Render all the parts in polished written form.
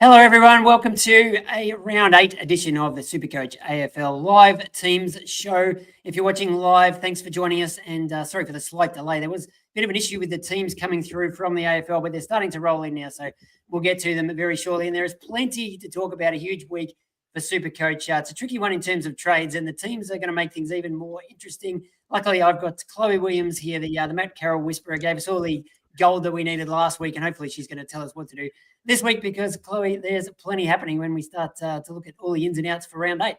Hello, everyone. Welcome to a round 8 edition of the SuperCoach AFL live teams show. If you're watching live, thanks for joining us. And sorry for the slight delay. There was a bit of an issue with the teams coming through from the AFL, but they're starting to roll in now. So we'll get to them very shortly. And there is plenty to talk about. A huge week for SuperCoach. It's a tricky one in terms of trades, and the teams are going to make things even more interesting. Luckily, I've got Chloe Williams here, the Matt Carroll whisperer, gave us all the gold that we needed last week, and hopefully she's going to tell us what to do this week, because Chloe, there's plenty happening when we start to look at all the ins and outs for round 8.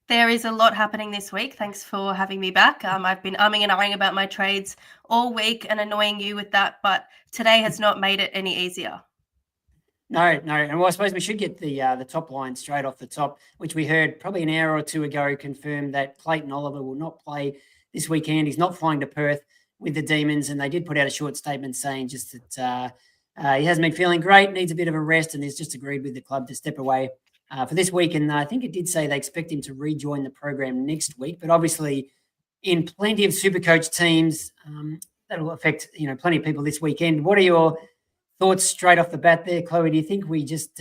There is a lot happening this week. Thanks for having me back. I've been umming and ahhing about my trades all week and annoying you with that, but today has not made it any easier. No. And well, I suppose we should get the top line straight off the top, which we heard probably an hour or two ago confirmed that Clayton Oliver will not play this weekend. He's not flying to Perth with the Demons, and they did put out a short statement saying just that he hasn't been feeling great, needs a bit of a rest, and he's just agreed with the club to step away for this week. And I think it did say they expect him to rejoin the program next week. But obviously, in plenty of SuperCoach teams, that'll affect plenty of people this weekend. What are your thoughts straight off the bat there, Chloe? Do you think we just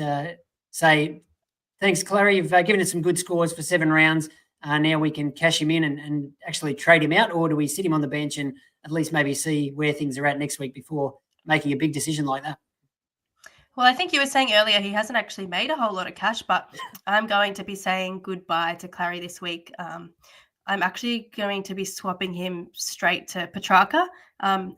say, thanks, Chloe, you've given us some good scores for 7 rounds. Now we can cash him in and actually trade him out, or do we sit him on the bench and at least maybe see where things are at next week before making a big decision like that? Well, I think you were saying earlier he hasn't actually made a whole lot of cash, but I'm going to be saying goodbye to Clary this week. I'm actually going to be swapping him straight to Petrarca.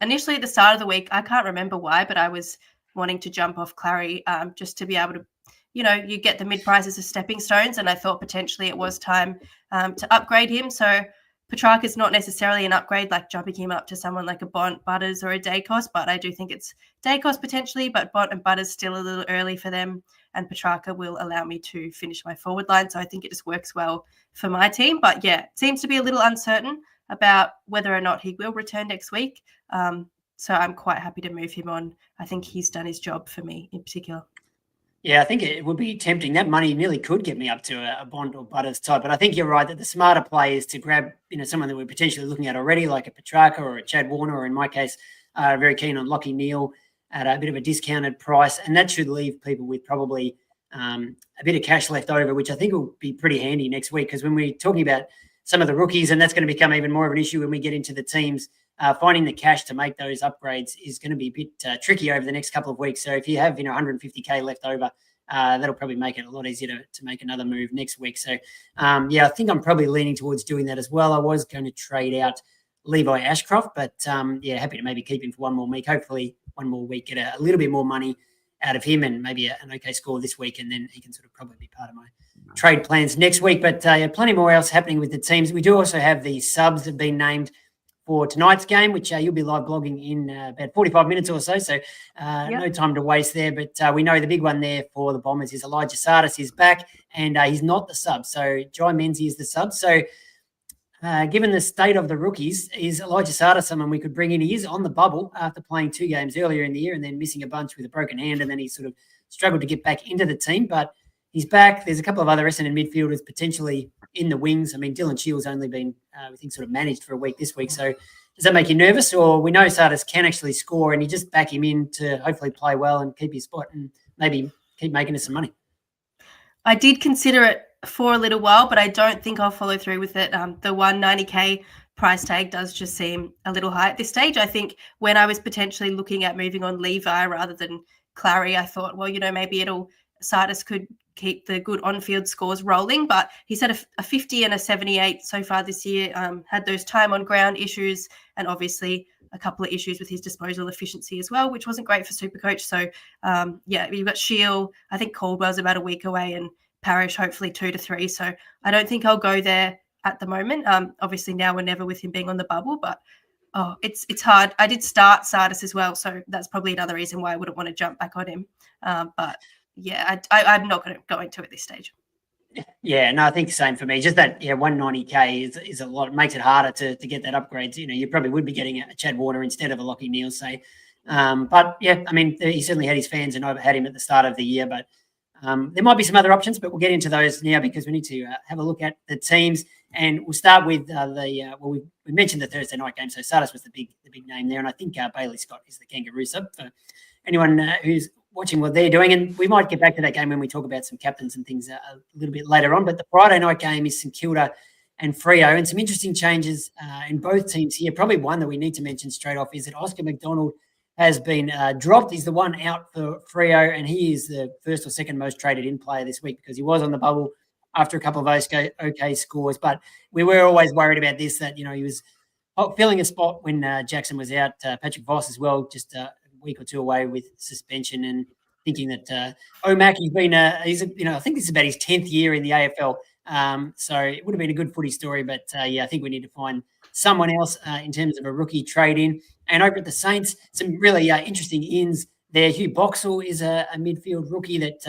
Initially at the start of the week, I can't remember why, but I was wanting to jump off Clary just to be able to, you get the mid-prices as stepping stones, and I thought potentially it was time to upgrade him. So Petrarca is not necessarily an upgrade like jumping him up to someone like a Bont, Butters or a Dacos, but I do think it's Dacos potentially, but Bont and Butters still a little early for them, and Petrarca will allow me to finish my forward line. So I think it just works well for my team. But yeah, it seems to be a little uncertain about whether or not he will return next week. So I'm quite happy to move him on. I think he's done his job for me in particular. Yeah, I think it would be tempting. That money nearly could get me up to a Bont or Butters type. But I think you're right that the smarter play is to grab, someone that we're potentially looking at already, like a Petrarca or a Chad Warner, or in my case, very keen on Lockie Neal at a bit of a discounted price. And that should leave people with probably a bit of cash left over, which I think will be pretty handy next week. Because when we're talking about some of the rookies, and that's going to become even more of an issue when we get into the teams, finding the cash to make those upgrades is going to be a bit tricky over the next couple of weeks. So if you have 150k left over, that'll probably make it a lot easier to make another move next week. So I think I'm probably leaning towards doing that as well. I was going to trade out Levi Ashcroft, but happy to maybe keep him for one more week. Hopefully one more week, get a little bit more money out of him, and maybe an okay score this week, and then he can sort of probably be part of my trade plans next week. But plenty more else happening with the teams. We do also have the subs that have been named for tonight's game, which you'll be live blogging in about 45 minutes or so. So no time to waste there. But we know the big one there for the Bombers is Elijah Sardis is back, and he's not the sub. So Jai Menzies is the sub. So given the state of the rookies, is Elijah Sardis someone we could bring in? He is on the bubble after playing 2 games earlier in the year and then missing a bunch with a broken hand, and then he sort of struggled to get back into the team. But he's back. There's a couple of other Essendon midfielders potentially in the wings. I mean, Dylan Shields only been, we think, sort of managed for a week this week. So does that make you nervous? Or we know Sardis can actually score, and you just back him in to hopefully play well and keep his spot and maybe keep making us some money? I did consider it for a little while, but I don't think I'll follow through with it. The 190k price tag does just seem a little high at this stage. I think when I was potentially looking at moving on Levi rather than Clary, I thought, well, maybe Sardis could keep the good on-field scores rolling, but he's had a 50 and a 78 so far this year, had those time on ground issues, and obviously a couple of issues with his disposal efficiency as well, which wasn't great for SuperCoach. So you've got Shield, I think Caldwell's about a week away, and Parrish hopefully 2 to 3. So I don't think I'll go there at the moment. Obviously now or never with him being on the bubble, but it's hard. I did start Sardis as well, so that's probably another reason why I wouldn't want to jump back on him. But yeah, I'm not going to go into it this stage. Yeah, no, I think the same for me. Just that, 190k is a lot. It makes it harder to get that upgrade. You probably would be getting a Chad Warner instead of a Lockie Neal, say. But yeah, I mean, he certainly had his fans, and I've had him at the start of the year. But there might be some other options, but we'll get into those now because we need to have a look at the teams. And we'll start with we mentioned the Thursday night game. So Sardis was the big name there, and I think Bailey Scott is the kangaroo sub for anyone who's watching what they're doing, and we might get back to that game when we talk about some captains and things a little bit later on. But the Friday night game is St Kilda and Freo, and some interesting changes in both teams here. Probably one that we need to mention straight off is that Oscar McDonald has been dropped. He's the one out for Freo, and he is the first or second most traded in player this week because he was on the bubble after a couple of okay scores. But we were always worried about this, that, he was filling a spot when Jackson was out. Patrick Voss as well, just a week or two away with suspension, and thinking that Omac, I think this is about his 10th year in the AFL. So it would have been a good footy story, but I think we need to find someone else in terms of a rookie trade-in. And over at the Saints, some really interesting ins there. Hugh Boxall is a midfield rookie that,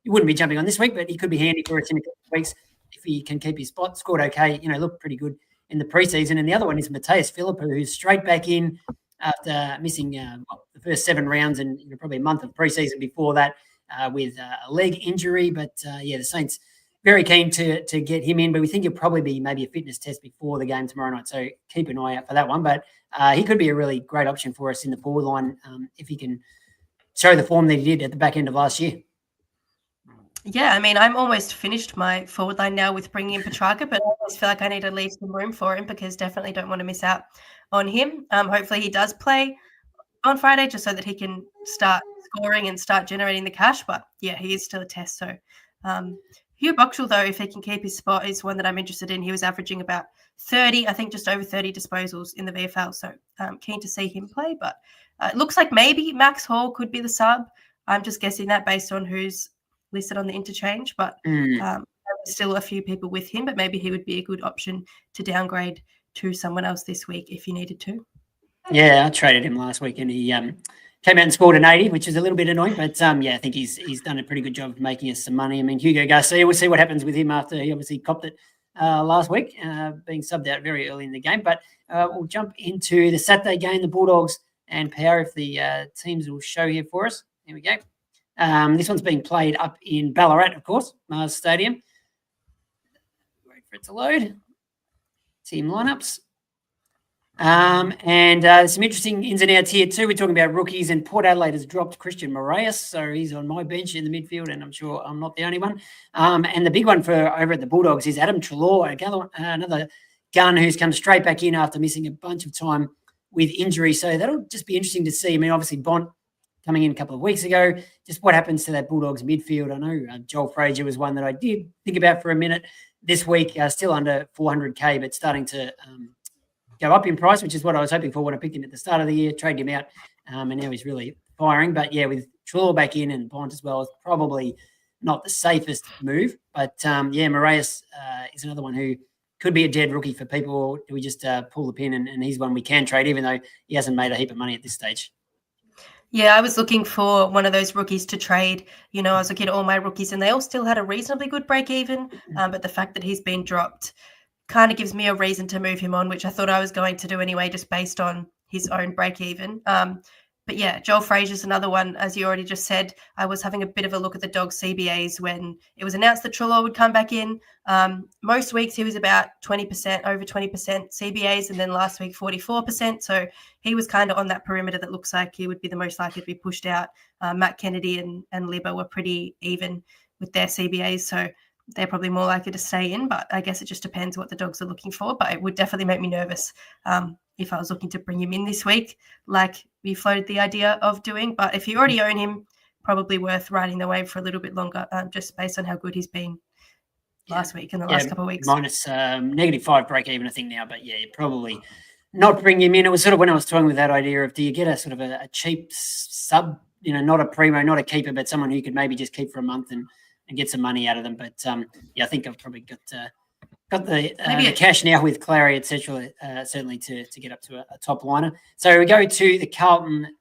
you wouldn't be jumping on this week, but he could be handy for us in a couple of weeks if he can keep his spot. Scored okay, looked pretty good in the preseason. And the other one is Mateus Philippou, who's straight back in after missing the first 7 rounds and probably a month of preseason before that with a leg injury. But, the Saints very keen to get him in, but we think he'll probably be maybe a fitness test before the game tomorrow night. So keep an eye out for that one. But he could be a really great option for us in the forward line if he can show the form that he did at the back end of last year. Yeah, I mean, I'm almost finished my forward line now with bringing in Petrarca, but I always feel like I need to leave some room for him because definitely don't want to miss out on him. Hopefully he does play on Friday just so that he can start scoring and start generating the cash. But yeah, he is still a test. So Hugh Boxall, though, if he can keep his spot, is one that I'm interested in. He was averaging about 30, I think just over 30 disposals in the VFL. So keen to see him play. But it looks like maybe Max Hall could be the sub. I'm just guessing that based on who's listed on the interchange. But there's still a few people with him, but maybe he would be a good option to downgrade to someone else this week if you needed to. Yeah, I traded him last week and he came out and scored an 80, which is a little bit annoying. But, I think he's done a pretty good job of making us some money. I mean, Hugo Garcia, we'll see what happens with him after he obviously copped it last week, being subbed out very early in the game. But we'll jump into the Saturday game, the Bulldogs and Power, if the teams will show here for us. Here we go. This one's being played up in Ballarat, of course, Mars Stadium. Wait for it to load. Team lineups. And some interesting ins and outs here too. We're talking about rookies, and Port Adelaide has dropped Christian Moraes, so he's on my bench in the midfield, and I'm sure I'm not the only one. And the big one for over at the Bulldogs is Adam Treloar, another gun who's come straight back in after missing a bunch of time with injury. So that'll just be interesting to see. I mean, obviously Bont coming in a couple of weeks ago, just what happens to that Bulldogs midfield. I know Joel Frazier was one that I did think about for a minute this week, still under 400K, but starting to go up in price, which is what I was hoping for when I picked him at the start of the year, trade him out, and now he's really firing. But yeah, with Treloar back in and Bont as well, it's probably not the safest move. But Moraes is another one who could be a dead rookie for people, or do we just pull the pin and he's one we can trade, even though he hasn't made a heap of money at this stage? Yeah, I was looking for one of those rookies to trade. I was looking at all my rookies and they all still had a reasonably good break even. But the fact that he's been dropped kind of gives me a reason to move him on, which I thought I was going to do anyway, just based on his own break even. But yeah, Joel Frazier's another one. As you already just said, I was having a bit of a look at the Dogs CBAs when it was announced that Treloar would come back in. Most weeks he was about 20%, over 20% CBAs, and then last week 44%. So he was kind of on that perimeter that looks like he would be the most likely to be pushed out. Matt Kennedy and Libba were pretty even with their CBAs, so they're probably more likely to stay in, but I guess it just depends what the Dogs are looking for. But it would definitely make me nervous if I was looking to bring him in this week, like we floated the idea of doing. But if you already own him, probably worth riding the wave for a little bit longer, just based on how good he's been last week and the last couple of weeks. Minus -5 break even, I think now. But yeah, probably not bring him in. It was sort of when I was toying with that idea of, do you get a sort of a cheap sub, not a primo, not a keeper, but someone who you could maybe just keep for a month and get some money out of them. But I think I've probably got the cash now with Clary, etc. Certainly to get up to a top liner. So we go to the Carlton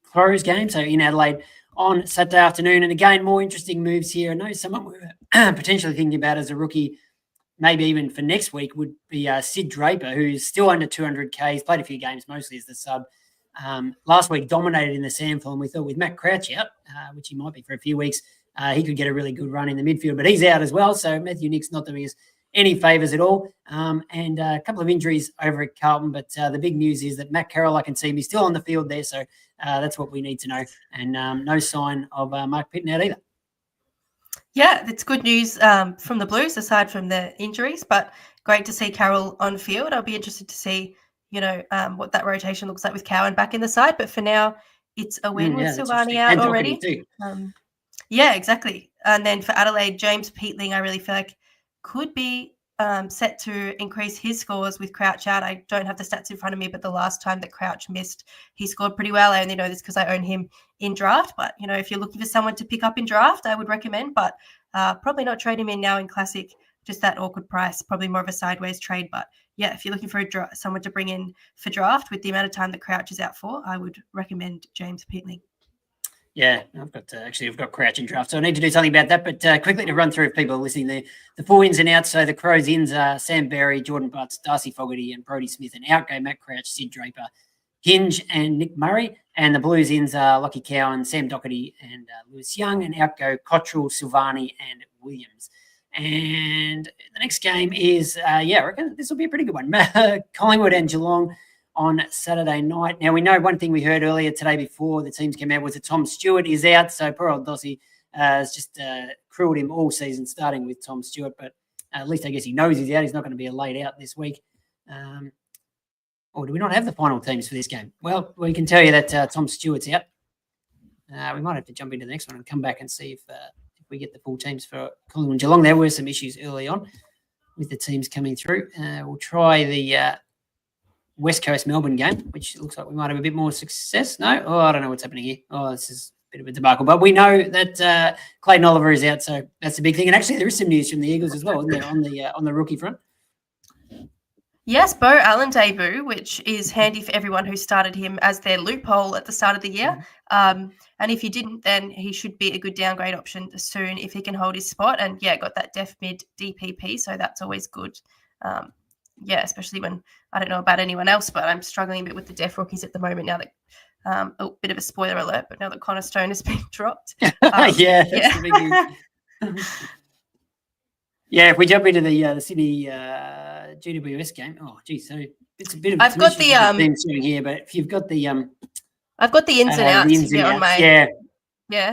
Crows game, so in Adelaide on Saturday afternoon. And again, more interesting moves here. I know someone we're potentially thinking about as a rookie, maybe even for next week, would be Sid Draper, who's still under 200K. He's played a few games, mostly as the sub. Last week dominated in the sample, and we thought with Matt Crouch out, which he might be for a few weeks, he could get a really good run in the midfield, but he's out as well. So Matthew Nick's not the biggest any favours at all. And a couple of injuries over at Carlton, but the big news is that Matt Carroll, I can see him, he's still on the field there, so that's what we need to know. And no sign of Mark Pitton out either. Yeah, that's good news from the Blues, aside from the injuries, but great to see Carroll on field. I'll be interested to see, what that rotation looks like with Cowan back in the side. But for now, it's a win with Silvani out and already. Too. Yeah, exactly. And then for Adelaide, James Peatling, I really feel like could be set to increase his scores with Crouch out. I don't have the stats in front of me, but the last time that Crouch missed, he scored pretty well. I only know this because I own him in draft. But, if you're looking for someone to pick up in draft, I would recommend. But probably not trade him in now in Classic, just that awkward price, probably more of a sideways trade. But, yeah, if you're looking for someone to bring in for draft with the amount of time that Crouch is out for, I would recommend James Peatling. Yeah, I've got Crouch in draft, so I need to do something about that. But quickly to run through if people are listening, the full ins and outs. So the Crows ins are Sam Berry, Jordan Butts, Darcy Fogarty, and Brodie Smith. And out go Matt Crouch, Sid Draper, Hinge, and Nick Murray. And the Blues ins are Lockie Cowan, Sam Doherty, and Lewis Young. And out go Cottrell, Silvani, and Williams. And the next game is, I reckon this will be a pretty good one. Collingwood and Geelong on Saturday night. Now, we know one thing we heard earlier today before the teams came out was that Tom Stewart is out. So poor old Dossie has just crewed him all season, starting with Tom Stewart. But at least I guess he knows he's out. He's not going to be laid out this week. Or do we not have the final teams for this game? Well, we can tell you that Tom Stewart's out. We might have to jump into the next one and come back and see if we get the full teams for Collingwood and Geelong. There were some issues early on with the teams coming through. We'll try the West Coast Melbourne game, which looks like we might have a bit more success. No? Oh, I don't know what's happening here. Oh, this is a bit of a debacle. But we know that Clayton Oliver is out, so that's a big thing. And actually, there is some news from the Eagles as well, isn't there, on the rookie front? Yes, Bo Allen debut, which is handy for everyone who started him as their loophole at the start of the year. And if you didn't, then he should be a good downgrade option soon if he can hold his spot. And, got that def mid DPP, so that's always good. Especially when I don't know about anyone else, but I'm struggling a bit with the def rookies at the moment now that a bit of a spoiler alert, but now that Connor Stone has been dropped. That's the big news. If we jump into the Sydney GWS game, so it's a bit of. I've got the here, but if you've got the I've got the ins and outs on my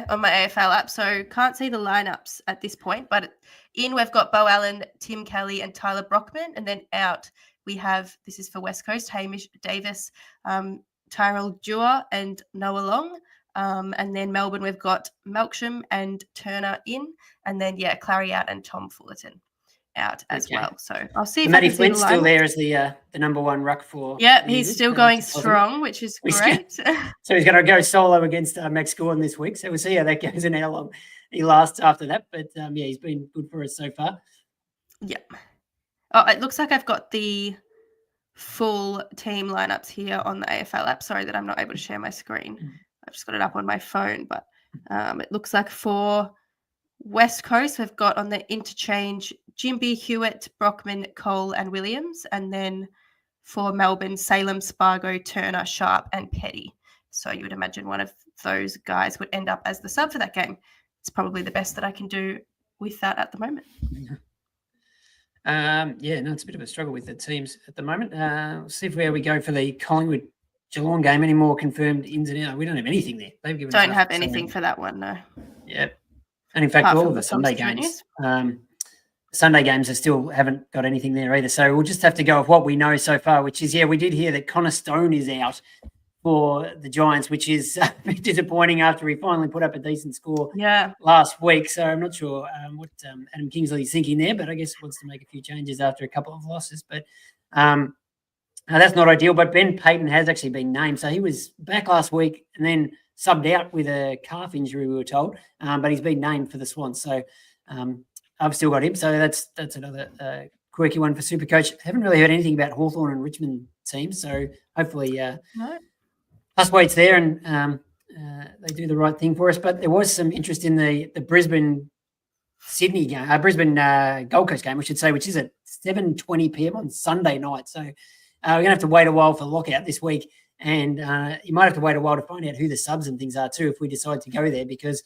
on my AFL app, so can't see the lineups at this point. But in we've got Bo Allen, Tim Kelly, and Tyler Brockman, and then out we have, this is for West Coast, Hamish Davis, Tyrell Dewar, and Noah Long. And then Melbourne, we've got Melksham and Turner in, and then Clary out and Tom Fullerton out as well. So I'll see if Matty Flint's still there as the number one ruck for. Yeah, he's still going strong, which is great. So he's going to go solo against Max Gordon this week. So we'll see how that goes and how long he lasts after that. But he's been good for us so far. Yeah. Oh, it looks like I've got the full team lineups here on the AFL app. Sorry that I'm not able to share my screen. I've just got it up on my phone, but it looks like for West Coast, we've got on the interchange Jimby, Hewitt, Brockman, Cole, and Williams. And then for Melbourne, Salem, Spargo, Turner, Sharp, and Petty. So you would imagine one of those guys would end up as the sub for that game. It's probably the best that I can do with that at the moment. It's a bit of a struggle with the teams at the moment. We'll see where we go for the Collingwood Geelong game. Any more confirmed ins and outs? We don't have anything there. They've given don't have anything for that one, no. Yeah. And in fact, all of the Sunday games, Sunday games still haven't got anything there either. So we'll just have to go with what we know so far, which is, we did hear that Connor Stone is out for the Giants, which is a bit disappointing after he finally put up a decent score last week. So I'm not sure what Adam Kingsley is thinking there, but I guess he wants to make a few changes after a couple of losses. But that's not ideal. But Ben Paton has actually been named. So he was back last week and then subbed out with a calf injury, we were told. But he's been named for the Swans. So I've still got him. So that's another quirky one for SuperCoach. I haven't really heard anything about Hawthorn and Richmond teams. So hopefully plus weight's there and they do the right thing for us. But there was some interest in the Brisbane Sydney game, Brisbane Gold Coast game, we should say, which is at 7:20 p.m. on Sunday night. So we're going to have to wait a while for lockout this week. And you might have to wait a while to find out who the subs and things are too if we decide to go there, because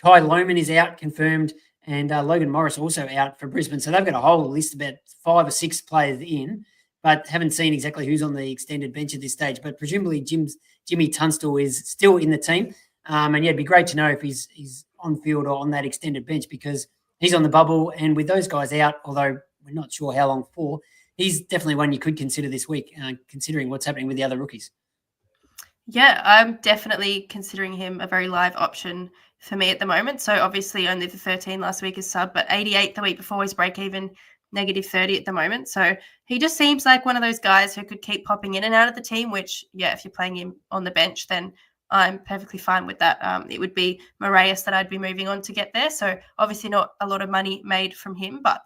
Kai Lohman is out, confirmed, and Logan Morris also out for Brisbane. So they've got a whole list about 5 or 6 players in, but haven't seen exactly who's on the extended bench at this stage. But presumably Jimmy Tunstall is still in the team. And yeah, it'd be great to know if he's on field or on that extended bench, because he's on the bubble. And with those guys out, although we're not sure how long for, he's definitely one you could consider this week, considering what's happening with the other rookies. Yeah, I'm definitely considering him a very live option for me at the moment. So obviously only the 13 last week is sub, but 88 the week before his break even, negative 30 at the moment. So he just seems like one of those guys who could keep popping in and out of the team, which, yeah, if you're playing him on the bench, then I'm perfectly fine with that. It would be Moraes that I'd be moving on to get there. So obviously not a lot of money made from him, but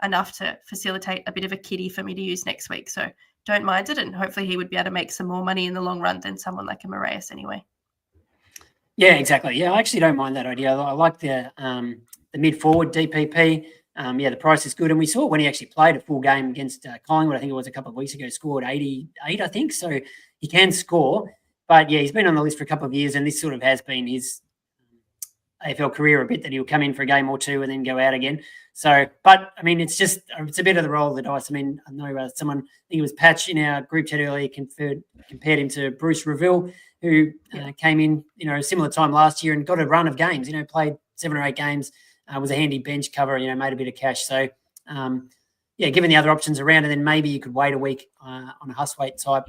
enough to facilitate a bit of a kitty for me to use next week. So don't mind it, and hopefully he would be able to make some more money in the long run than someone like a Moraes anyway. Yeah, exactly. Yeah, I actually don't mind that idea. I like the mid-forward DPP. Yeah, the price is good. And we saw when he actually played a full game against Collingwood, I think it was a couple of weeks ago, scored 88, I think. So he can score. But yeah, he's been on the list for a couple of years, and this sort of has been his AFL career a bit, that he'll come in for a game or two and then go out again. So, but I mean, it's a bit of the roll of the dice. I mean, I know someone, I think it was Patch in our group chat earlier, compared him to Bruce Reville, who came in, a similar time last year and got a run of games, played 7 or 8 games, was a handy bench cover, made a bit of cash. So, yeah, given the other options around, and then maybe you could wait a week on a Hustweight type,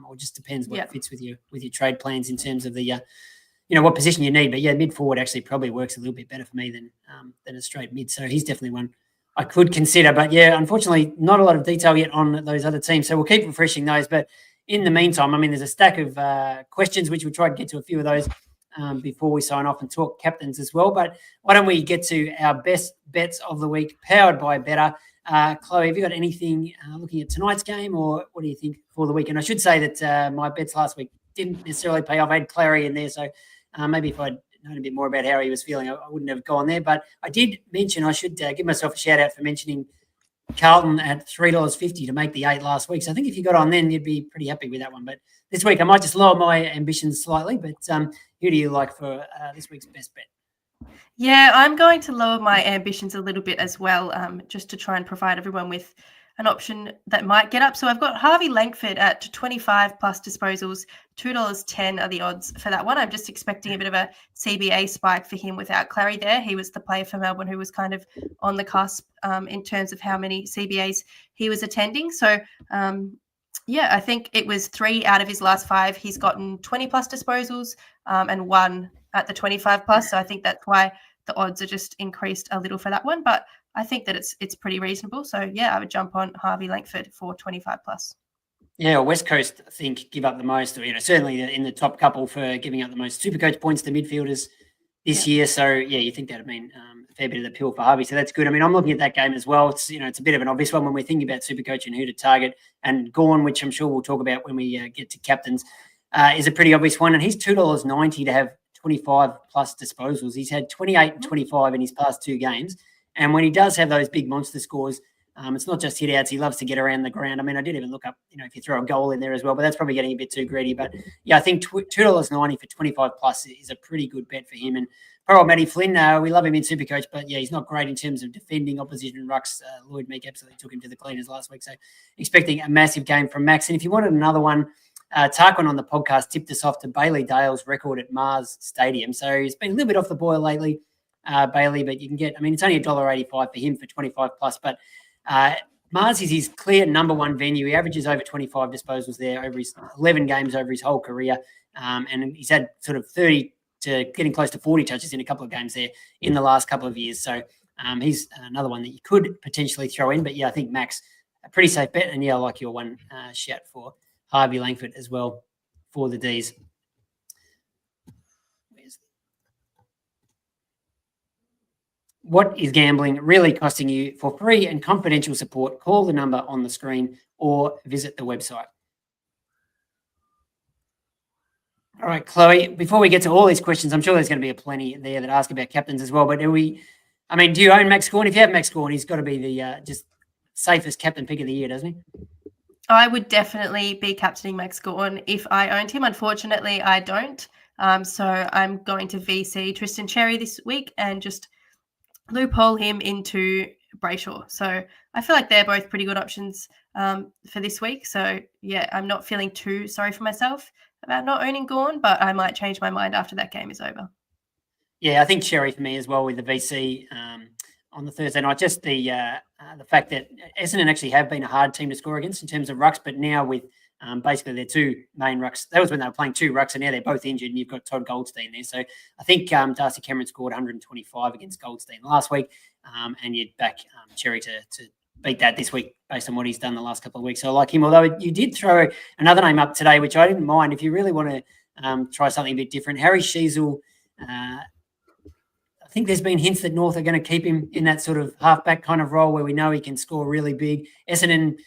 or just depends what fits with your trade plans in terms of the what position you need. But yeah, mid forward actually probably works a little bit better for me than a straight mid. So he's definitely one I could consider. But yeah, unfortunately, not a lot of detail yet on those other teams. So we'll keep refreshing those. But in the meantime, I mean, there's a stack of questions, which we'll try to get to a few of those before we sign off and talk captains as well. But why don't we get to our best bets of the week, powered by Better. Chloe, have you got anything looking at tonight's game, or what do you think for the week? And I should say that my bets last week didn't necessarily pay off. I had Clary in there, so maybe if I'd known a bit more about how he was feeling, I wouldn't have gone there. But I did mention I should give myself a shout out for mentioning Carlton at $3.50 to make the 8 last week. So I think if you got on then, you'd be pretty happy with that one. But this week I might just lower my ambitions slightly. But who do you like for this week's best bet? Yeah, I'm going to lower my ambitions a little bit as well, just to try and provide everyone with an option that might get up. So I've got Harvey Langford at 25 plus disposals, $2.10 are the odds for that one. I'm just expecting a bit of a CBA spike for him without Clary there. He was the player for Melbourne who was kind of on the cusp in terms of how many CBAs he was attending. So, yeah, I think it was 3 out of his last 5. He's gotten 20 plus disposals and 1 at the 25 plus. So I think that's why the odds are just increased a little for that one. But I think that it's pretty reasonable. So, yeah, I would jump on Harvey Langford for 25 plus. Yeah, West Coast, I think, give up the most, or certainly in the top couple for giving up the most SuperCoach points to midfielders this year. So, yeah, you think that would mean a fair bit of the pill for Harvey. So that's good. I mean, I'm looking at that game as well. It's it's a bit of an obvious one when we're thinking about SuperCoach and who to target. And Gawn, which I'm sure we'll talk about when we get to captains, is a pretty obvious one. And he's $2.90 to have 25 plus disposals. He's had 28 and 25 in his past 2 games. And when he does have those big monster scores, it's not just hit outs. He loves to get around the ground. I mean, I did even look up, if you throw a goal in there as well, but that's probably getting a bit too greedy. But yeah, I think $2.90 for 25 plus is a pretty good bet for him. And poor old Matty Flynn, we love him in SuperCoach, but yeah, he's not great in terms of defending opposition rucks. Lloyd Meek absolutely took him to the cleaners last week. So expecting a massive game from Max. And if you wanted another one, Tarquin on the podcast tipped us off to Bailey Dale's record at Mars Stadium. So he's been a little bit off the boil lately, Bailey, but you can get, it's only $1.85 for him for 25 plus, but Mars is his clear number 1 venue. He averages over 25 disposals there over his 11 games over his whole career. And he's had sort of 30 to getting close to 40 touches in a couple of games there in the last couple of years. So he's another one that you could potentially throw in. But yeah, I think Max, a pretty safe bet. And yeah, I like your one shout for Harvey Langford as well for the Ds. What is gambling really costing you? For free and confidential support, call the number on the screen or visit the website. All right, Chloe, before we get to all these questions, I'm sure there's going to be a plenty there that ask about captains as well, but do you own Max Gawn? If you have Max Gawn, he's got to be the just safest captain pick of the year, doesn't he? I would definitely be captaining Max Gawn if I owned him. Unfortunately, I don't. So I'm going to VC Tristan Cherry this week and just loophole him into Brayshaw. So I feel like they're both pretty good options for this week. So, yeah, I'm not feeling too sorry for myself about not owning Gawn, but I might change my mind after that game is over. Yeah, I think Cherry for me as well with the VC on the Thursday night. Just the fact that Essendon actually have been a hard team to score against in terms of rucks, but now with basically their two main rucks, that was when they were playing two rucks, and now they're both injured, and you've got Todd Goldstein there. So I think Darcy Cameron scored 125 against Goldstein last week, and you'd back Cherry to beat that this week based on what he's done the last couple of weeks. So I like him, although you did throw another name up today, which I didn't mind. If you really want to try something a bit different, Harry Sheasel. I think there's been hints that North are going to keep him in that sort of halfback kind of role where we know he can score really big. Essendon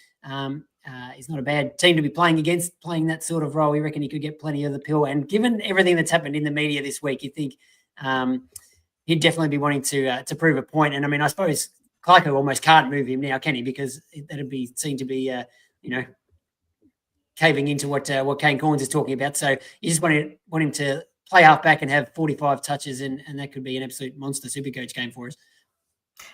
is not a bad team to be playing against, playing that sort of role. We reckon he could get plenty of the pill. And given everything that's happened in the media this week, you think he'd definitely be wanting to prove a point. And I mean, I suppose Clarko almost can't move him now, can he? Because that'd be seen to be, caving into what Kane Corns is talking about. So you just want him to play halfback and have 45 touches, and that could be an absolute monster Supercoach game for us.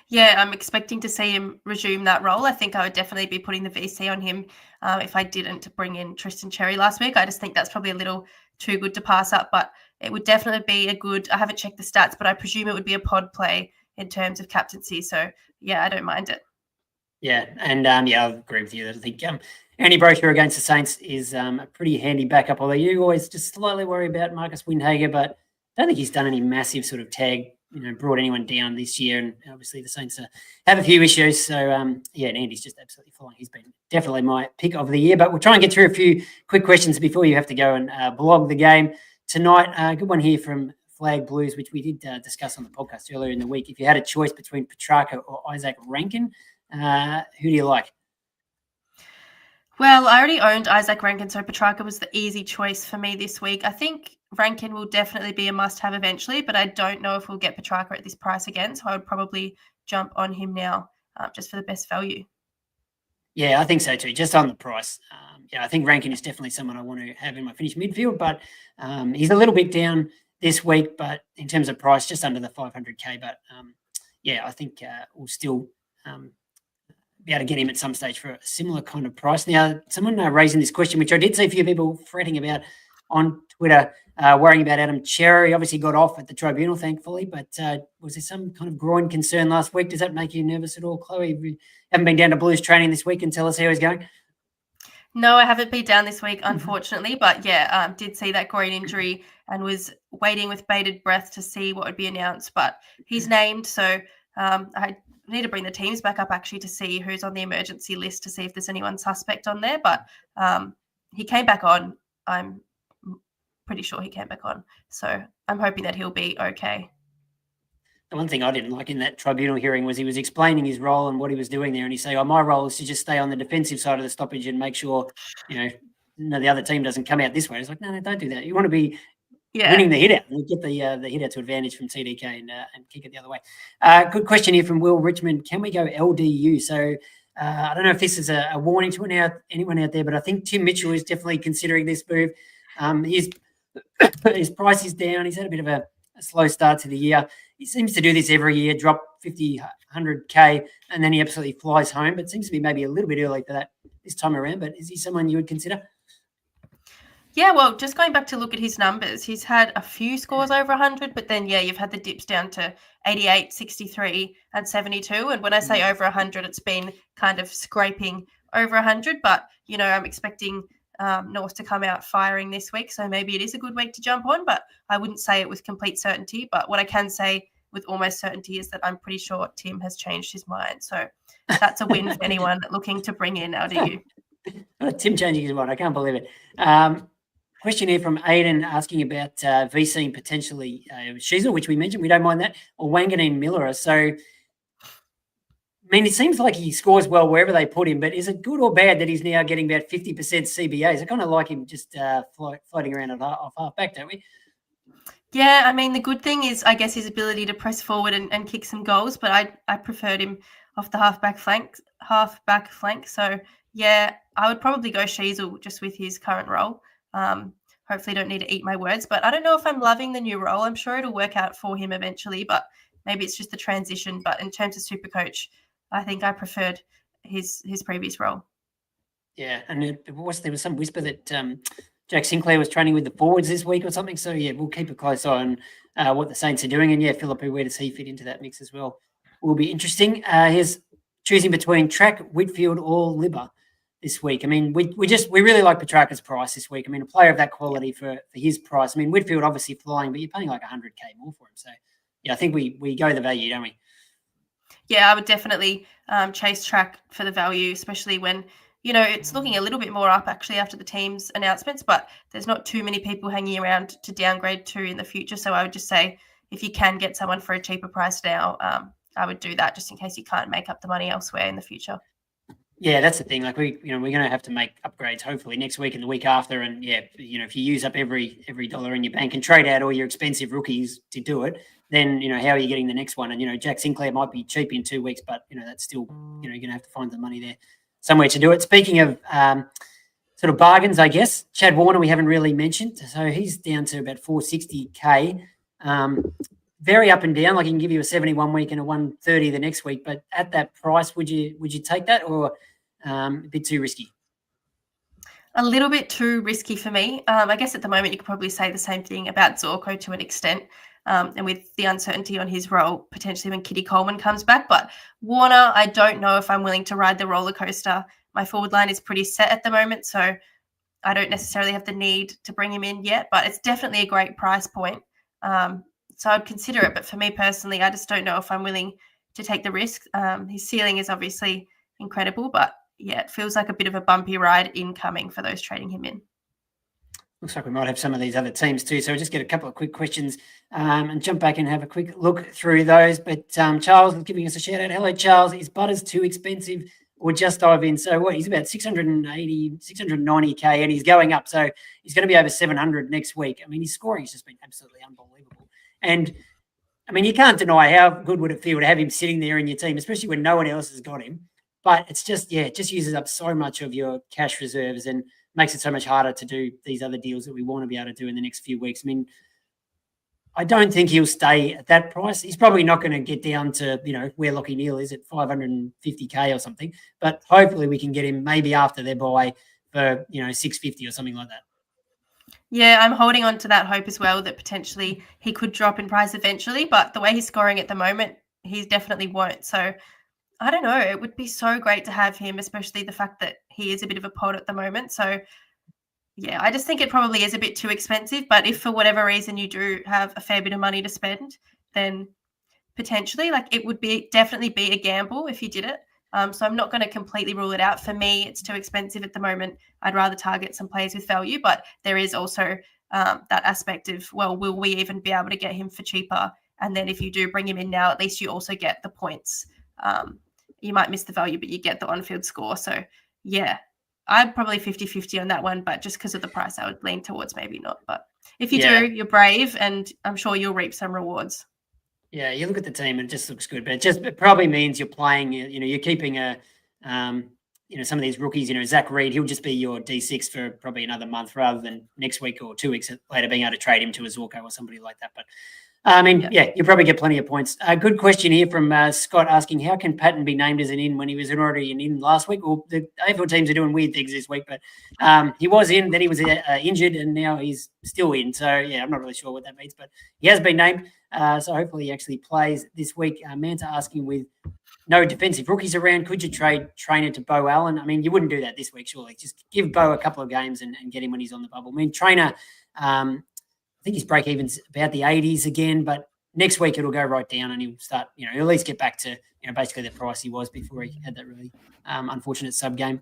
Yeah, I'm expecting to see him resume that role. I think I would definitely be putting the VC on him if I didn't bring in Tristan Cherry last week. I just think that's probably a little too good to pass up, but it would definitely be I haven't checked the stats, but I presume it would be a pod play in terms of captaincy. So, yeah, I don't mind it. Yeah, and I agree with you. I think Andy Brochur against the Saints is a pretty handy backup, although you always just slightly worry about Marcus Windhager, but I don't think he's done any massive sort of tag, brought anyone down this year. And obviously the Saints have a few issues. So, and Andy's just absolutely flying. He's been definitely my pick of the year. But we'll try and get through a few quick questions before you have to go and blog the game tonight. Good one here from Flag Blues, which we did discuss on the podcast earlier in the week. If you had a choice between Petrarca or Isaac Rankin, who do you like? Well, I already owned Isaac Rankin, so Petrarca was the easy choice for me this week. I think Rankin will definitely be a must-have eventually, but I don't know if we'll get Petrarca at this price again, so I would probably jump on him now just for the best value. Yeah, I think so too, just on the price. I think Rankin is definitely someone I want to have in my finished midfield, but he's a little bit down this week, but in terms of price, just under the 500K. But, I think we'll still be able to get him at some stage for a similar kind of price. Now, someone raising this question, which I did see a few people fretting about on Twitter, worrying about Adam Cherry. Obviously got off at the tribunal, thankfully, but was there some kind of groin concern last week? Does that make you nervous at all, Chloe? You haven't been down to Blues training this week and tell us how he's going? No, I haven't been down this week, unfortunately, but did see that groin injury and was waiting with bated breath to see what would be announced, but he's named, so I need to bring the teams back up actually to see who's on the emergency list to see if there's anyone suspect on there, but he came back on. I'm pretty sure he came back on, so I'm hoping that he'll be okay. The one thing I didn't like in that tribunal hearing was he was explaining his role and what he was doing there, and he said, my role is to just stay on the defensive side of the stoppage and make sure the other team doesn't come out this way. It's like, no, don't do that. You want to be winning the hit out and get the hit out to advantage from TDK and kick it the other way. Good question here from Will Richmond. Can we go LDU? So I don't know if this is a warning to anyone out there, but I think Tim Mitchell is definitely considering this move. His price is down. He's had a bit of a slow start to the year. He seems to do this every year, drop 50, 100K, and then he absolutely flies home. But it seems to be maybe a little bit early for that this time around. But is he someone you would consider? Yeah, well, just going back to look at his numbers, he's had a few scores over 100, but then, you've had the dips down to 88, 63, and 72. And when I say over 100, it's been kind of scraping over 100. But, I'm expecting North to come out firing this week. So maybe it is a good week to jump on, but I wouldn't say it with complete certainty. But what I can say with almost certainty is that I'm pretty sure Tim has changed his mind. So that's a win for anyone looking to bring in LDU. Tim changing his mind. I can't believe it. Question here from Aidan asking about VCing potentially Sheasel, which we mentioned. We don't mind that, or Wanganeen Miller. So, it seems like he scores well wherever they put him, but is it good or bad that he's now getting about 50% CBAs? I kind of like him just floating around off half-back, don't we? Yeah, the good thing is, I guess, his ability to press forward and kick some goals, but I preferred him off the half-back flank. So, yeah, I would probably go Sheasel just with his current role. Hopefully don't need to eat my words, but I don't know if I'm loving the new role. I'm sure it'll work out for him eventually, but maybe it's just the transition. But in terms of SuperCoach, I think I preferred his previous role. Yeah, and there was some whisper that Jack Sinclair was training with the forwards this week or something. So, yeah, we'll keep a close eye on what the Saints are doing. And, yeah, Philippi, where does he fit into that mix as well? Will be interesting. Here's choosing between Track, Whitfield or Libba this week. I mean, we really like Petrarca's price this week. I mean, a player of that quality for his price. I mean, Whitfield obviously flying, but you're paying like 100K more for him. So, yeah, I think we go the value, don't we? Yeah, I would definitely chase Track for the value, especially when – it's looking a little bit more up actually after the team's announcements, but there's not too many people hanging around to downgrade to in the future. So I would just say if you can get someone for a cheaper price now, I would do that just in case you can't make up the money elsewhere in the future. Yeah, that's the thing. Like we're going to have to make upgrades hopefully next week and the week after. And yeah, if you use up every dollar in your bank and trade out all your expensive rookies to do it, then how are you getting the next one? And Jack Sinclair might be cheap in 2 weeks, but that's still you're going to have to find the money there somewhere to do it. Speaking of sort of bargains, I guess Chad Warner we haven't really mentioned, so he's down to about 460K. Very up and down. Like he can give you a 71 week and a 130 the next week, but at that price, would you take that or a bit too risky? A little bit too risky for me. I guess at the moment you could probably say the same thing about Zorko to an extent. And with the uncertainty on his role, potentially when Kitty Coleman comes back. But Warner, I don't know if I'm willing to ride the roller coaster. My forward line is pretty set at the moment, so I don't necessarily have the need to bring him in yet, but it's definitely a great price point. So I'd consider it. But for me personally, I just don't know if I'm willing to take the risk. His ceiling is obviously incredible, but yeah, it feels like a bit of a bumpy ride incoming for those trading him in. Looks like we might have some of these other teams too. So we'll just get a couple of quick questions and jump back and have a quick look through those. But Charles is giving us a shout out. Hello, Charles. Is Butters too expensive or just dive in? So what? He's about 690K and he's going up. So he's going to be over 700 next week. I mean, his scoring has just been absolutely unbelievable. And I mean, you can't deny how good would it feel to have him sitting there in your team, especially when no one else has got him. But it's just, it just uses up so much of your cash reserves and makes it so much harder to do these other deals that we want to be able to do in the next few weeks. I mean, I don't think he'll stay at that price. He's probably not going to get down to, where Lockie Neal is at 550K or something. But hopefully we can get him maybe after their buy for, 650 or something like that. Yeah, I'm holding on to that hope as well that potentially he could drop in price eventually. But the way he's scoring at the moment, he definitely won't. So I don't know. It would be so great to have him, especially the fact that he is a bit of a pod at the moment. So, yeah, I just think it probably is a bit too expensive. But if for whatever reason you do have a fair bit of money to spend, then potentially, it would definitely be a gamble if you did it. So I'm not going to completely rule it out. For me, it's too expensive at the moment. I'd rather target some players with value. But there is also that aspect of, well, will we even be able to get him for cheaper? And then if you do bring him in now, at least you also get the points. You might miss the value, but you get the on-field score. So, yeah, I'm probably 50-50 on that one, but just because of the price, I would lean towards maybe not. But if you do, you're brave, and I'm sure you'll reap some rewards. Yeah, you look at the team and it just looks good, but it probably means you're playing, you're keeping some of these rookies, Zach Reed, he'll just be your D6 for probably another month rather than next week or 2 weeks later being able to trade him to a Zorko or somebody like that. But you probably get plenty of points. A good question here from Scott asking, how can Paton be named as an in when he was already an in last week? Well, the AFL teams are doing weird things this week, but he was in, then he was injured, and now he's still in. So, yeah, I'm not really sure what that means, but he has been named. So hopefully he actually plays this week. Manta asking, with no defensive rookies around, could you trade Trainer to Bo Allen? I mean, you wouldn't do that this week, surely. Just give Bo a couple of games and get him when he's on the bubble. I mean, Trainer... I think his break-even's about the 80s again, but next week it'll go right down and he'll start, he'll at least get back to, basically the price he was before he had that really unfortunate sub game.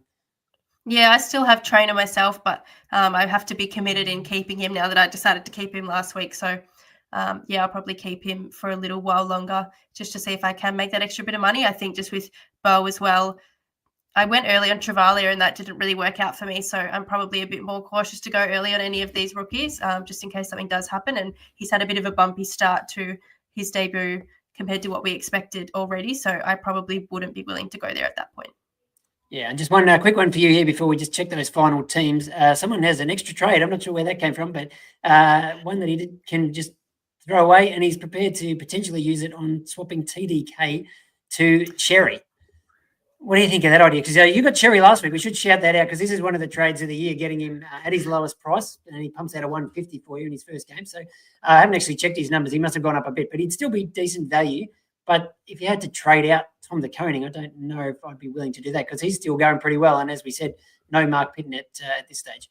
Yeah, I still have Trainer myself, but I have to be committed in keeping him now that I decided to keep him last week. So, I'll probably keep him for a little while longer just to see if I can make that extra bit of money. I think just with Bo as well, I went early on Travalia and that didn't really work out for me. So I'm probably a bit more cautious to go early on any of these rookies, just in case something does happen. And he's had a bit of a bumpy start to his debut compared to what we expected already. So I probably wouldn't be willing to go there at that point. Yeah, and just one quick one for you here before we just check those final teams. Someone has an extra trade. I'm not sure where that came from, but one that he can just throw away, and he's prepared to potentially use it on swapping TDK to Cherry. What do you think of that idea? Because you got Cherry last week. We should shout that out because this is one of the trades of the year, getting him at his lowest price, and he pumps out a 150 for you in his first game. So I haven't actually checked his numbers. He must have gone up a bit, but he'd still be decent value. But if you had to trade out Tom de Koning, I don't know if I'd be willing to do that because he's still going pretty well. And as we said, no Mark Pitnet at this stage.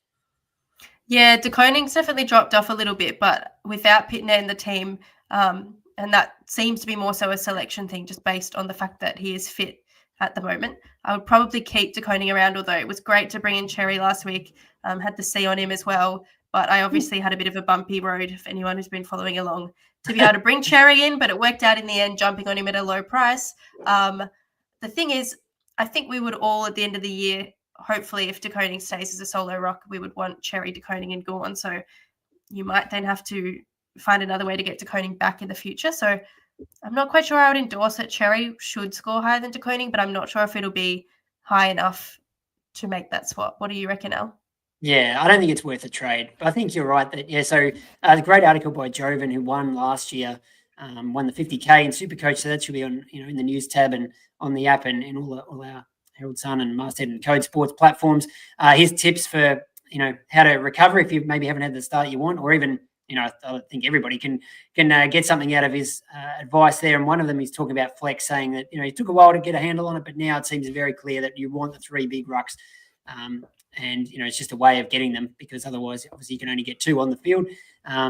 Yeah, de Koning's definitely dropped off a little bit, but without Pitnet in the team, and that seems to be more so a selection thing just based on the fact that he is fit at the moment. I would probably keep de Koning around, although it was great to bring in Cherry last week. Had the C on him as well, but I obviously had a bit of a bumpy road for anyone who's been following along to be able to bring Cherry in, but it worked out in the end, jumping on him at a low price. The thing is, I think we would all at the end of the year, hopefully if de Koning stays as a solo rock, we would want Cherry, de Koning and Gawn. So you might then have to find another way to get de Koning back in the future. So I'm not quite sure I would endorse that Cherry should score higher than de Koning, but I'm not sure if it'll be high enough to make that swap. What do you reckon, Al? Yeah, I don't think it's worth a trade. But I think you're right that, so the great article by Joven, who won last year, won the 50K in SuperCoach. So that should be on, in the news tab and on the app and all our Herald Sun and Masthead and Code Sports platforms. His tips for, how to recover if you maybe haven't had the start you want, or even, I think everybody can get something out of his advice there. And one of them is talking about flex, saying that, it took a while to get a handle on it, but now it seems very clear that you want the 3 big rucks. And, it's just a way of getting them because otherwise, obviously, you can only get 2 on the field.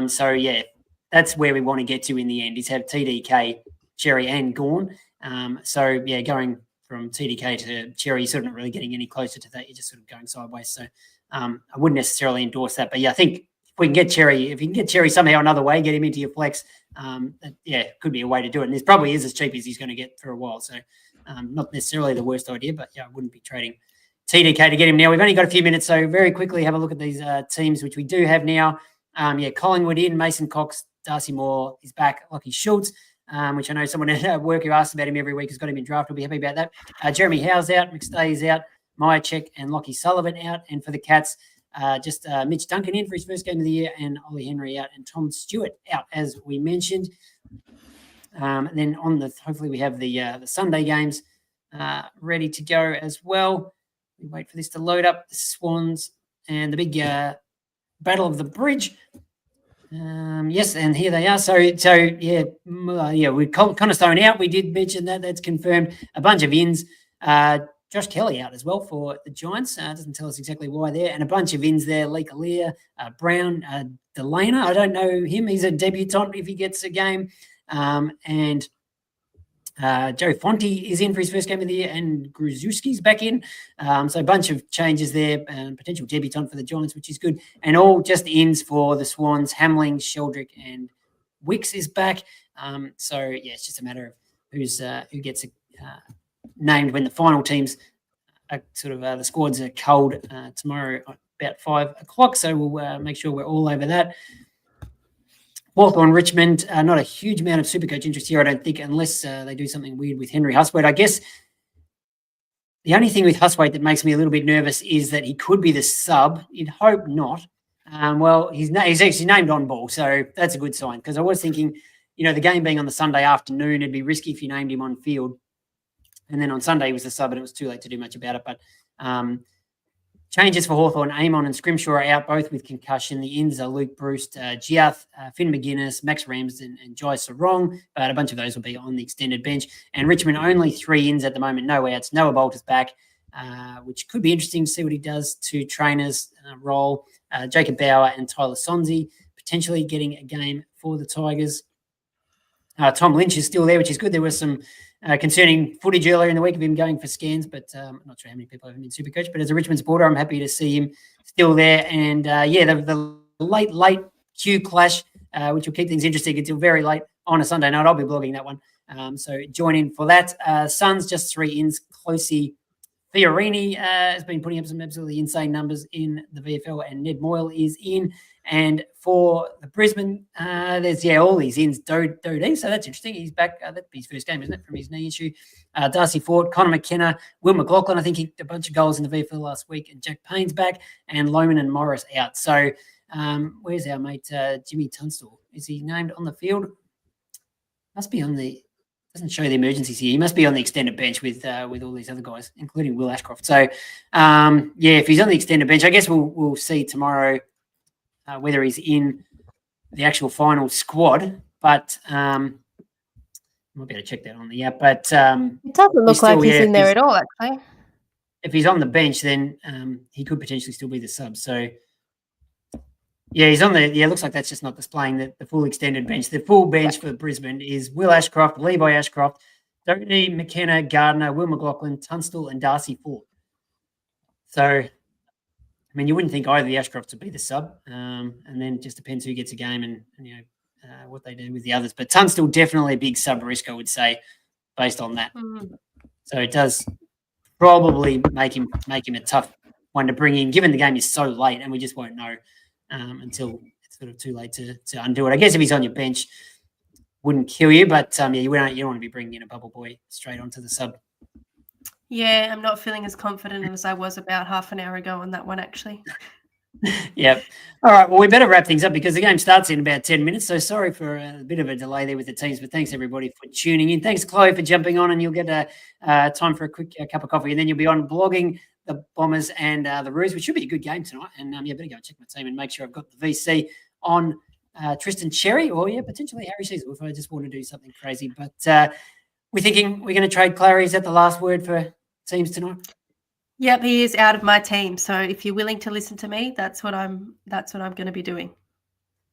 So, yeah, that's where we want to get to in the end is have TDK, Cherry and Gawn. So, yeah, going from TDK to Cherry, you're sort of not really getting any closer to that. You're just sort of going sideways. So I wouldn't necessarily endorse that. But, yeah, I think if you can get Cherry somehow another way, get him into your flex, it could be a way to do it. And this probably is as cheap as he's going to get for a while. So not necessarily the worst idea, but, yeah, I wouldn't be trading TDK to get him now. We've only got a few minutes, so very quickly have a look at these teams, which we do have now. Collingwood in, Mason Cox, Darcy Moore is back, Lockie Schultz, which I know someone at work who asks about him every week has got him in draft. We'll be happy about that. Jeremy Howe's out, McStay is out, Myercheck and Lockie Sullivan out. And for the Cats, just Mitch Duncan in for his first game of the year and Ollie Henry out and Tom Stewart out, as we mentioned. And then hopefully we have the Sunday games ready to go as well. We wait for this to load up. The Swans and the big Battle of the Bridge. Yes, and here they are. So we're Cornerstone out. We did mention that. That's confirmed. A bunch of ins. Josh Kelly out as well for the Giants. Doesn't tell us exactly why there. And a bunch of ins there. Lee Kalia, Brown, Delana. I don't know him. He's a debutant if he gets a game. And Joe Fonte is in for his first game of the year, and Gruszewski's back in. So a bunch of changes there, potential debutant for the Giants, which is good. And all just ins for the Swans. Hamling, Sheldrick, and Wicks is back. It's just a matter of who gets named when the final teams are the squads are cold tomorrow about 5 o'clock. So we'll make sure we're all over that. Hawthorn, Richmond, not a huge amount of Supercoach interest here, I don't think, unless they do something weird with Henry Hustwaite. I guess the only thing with Hustwaite that makes me a little bit nervous is that he could be the sub. You'd hope not. He's actually named on ball, so that's a good sign because I was thinking, the game being on the Sunday afternoon, it'd be risky if you named him on field. And then on Sunday he was the sub and it was too late to do much about it. But changes for Hawthorn, Amon and Scrimshaw are out, both with concussion. The ins are Luke Bruce, Giath, Finn McGuinness, Max Ramsden, and Jai Sarong. But a bunch of those will be on the extended bench. And Richmond only 3 ins at the moment, no outs. Noah Bolt is back, which could be interesting to see what he does to trainers' role. Jacob Bauer and Tyler Sonzi potentially getting a game for the Tigers. Tom Lynch is still there, which is good. There was some concerning footage earlier in the week of him going for scans, but I'm not sure how many people have him in Supercoach. But as a Richmond supporter, I'm happy to see him still there. And the late Q clash, which will keep things interesting until very late on a Sunday night. I'll be blogging that one. So join in for that. Suns just 3 ins. Closey Fiorini has been putting up some absolutely insane numbers in the VFL, and Ned Moyle is in. And for the Brisbane, there's all these ins. Dodie, so that's interesting. He's back. That'd be his first game, isn't it, from his knee issue? Darcy Ford, Connor McKenna, Will McLaughlin. I think he did a bunch of goals in the VFL last week, and Jack Payne's back, and Loman and Morris out. So Where's our mate Jimmy Tunstall? Is he named on the field? Must be on the. Doesn't show the emergencies here. He must be on the extended bench with all these other guys, including Will Ashcroft. So, if he's on the extended bench, I guess we'll see tomorrow whether he's in the actual final squad. But might be able to check that on the app. But it doesn't look like he's in there at all, actually. If he's on the bench, then he could potentially still be the sub. So, yeah, he's on the. Yeah, it looks like that's just not displaying the full extended bench. The full bench for Brisbane is Will Ashcroft, Levi Ashcroft, Doherty, McKenna, Gardner, Will McLaughlin, Tunstall, and Darcy Ford. So, I mean, you wouldn't think either of the Ashcrofts would be the sub, and then it just depends who gets a game and what they do with the others. But Tunstall definitely a big sub risk, I would say, based on that. So it does probably make him a tough one to bring in, given the game is so late, and we just won't know until it's sort of too late to undo it. I guess if he's on your bench, wouldn't kill you, but you don't want to be bringing in a bubble boy straight onto the sub. Yeah, I'm not feeling as confident as I was about half an hour ago on that one, actually. Yep. All right. Well, we better wrap things up because the game starts in about 10 minutes. So sorry for a bit of a delay there with the teams, but thanks everybody for tuning in. Thanks, Chloe, for jumping on, and you'll get time for a quick cup of coffee, and then you'll be on blogging the Bombers and the Roos, which should be a good game tonight. And better go and check my team and make sure I've got the VC on Tristan Cherry or potentially Harry Sheasel if I just want to do something crazy. But we're thinking we're going to trade Clary. Is that the last word for teams tonight? Yep, he is out of my team. So if you're willing to listen to me, that's what I'm going to be doing.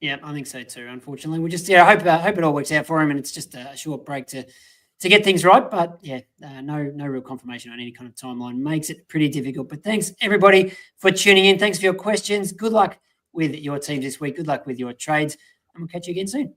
Yeah, I think so too. Unfortunately, we'll just hope it all works out for him, and it's just a short break to get things right. But no real confirmation on any kind of timeline makes it pretty difficult. But thanks everybody for tuning in. Thanks for your questions. Good luck with your teams this week. Good luck with your trades, and we'll catch you again soon.